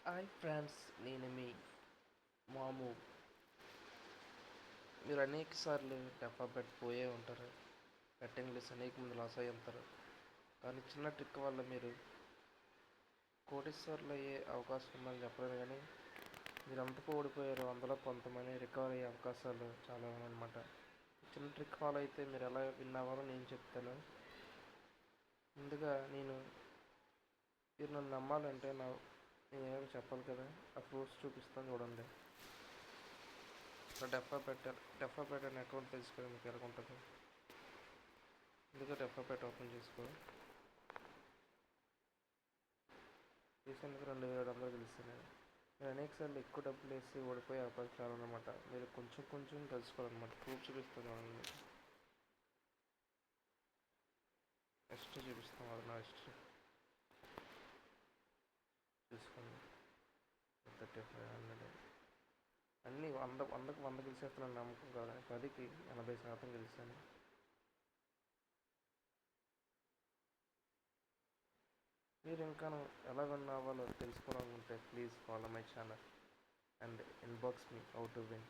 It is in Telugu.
హాయ్ ఫ్రెండ్స్, నేను మీ మాము. మీరు అనేక సార్లు డబ్బా పోయే ఉంటారు. బెట్టింగ్ లిస్ట్ అనేక మంది లాస్ అయ్యి ఉంటారు. కానీ చిన్న ట్రిక్ వల్ల మీరు కోటీశ్వర్లు అయ్యే అవకాశం ఉందని చెప్పలేను, కానీ మీరు అంతకు ఓడిపోయారు, అందులో కొంతమంది రికవర్ అయ్యే అవకాశాలు చాలా ఉన్నాయన్నమాట. చిన్న ట్రిక్ ఫాలో అయితే మీరు ఎలా విన్ అవ్వాలో నేను చెప్తాను. ముందుగా మీరు నన్ను నమ్మాలంటే నేనేమో చెప్పాలి కదా. ఆ ప్రూఫ్స్ చూపిస్తాను, చూడండి. డెఫా పెట్టని అకౌంట్ తెలుసుకొని మీకు ఎలా ఉంటుంది. ముందుగా డెఫా పెట్ ఓపెన్ చేసుకో. రీసెంట్గా 2700 గెలుస్తున్నాయి. మీరు అనేక సార్లు ఎక్కువ డబ్బులు వేసి ఓడిపోయే అవకాశం చాలా అనమాట. మీరు కొంచెం కొంచెం తెలుసుకోవాలన్నమాట. ప్రూఫ్ చూపిస్తాను, చూడండి. హిస్టరీ చూపిస్తాం, అది నా హిస్టరీ చూసుకోండి. 3500 అన్నీ 100కు 100 గెలిచేస్తున్నాను నమ్మకం కాదు. 10కి 80% గెలిచాను. మీరు ఇంకా ఎలా విన్ అవ్వాలో తెలుసుకోవాలనుకుంటే please follow my channel and inbox me how to win.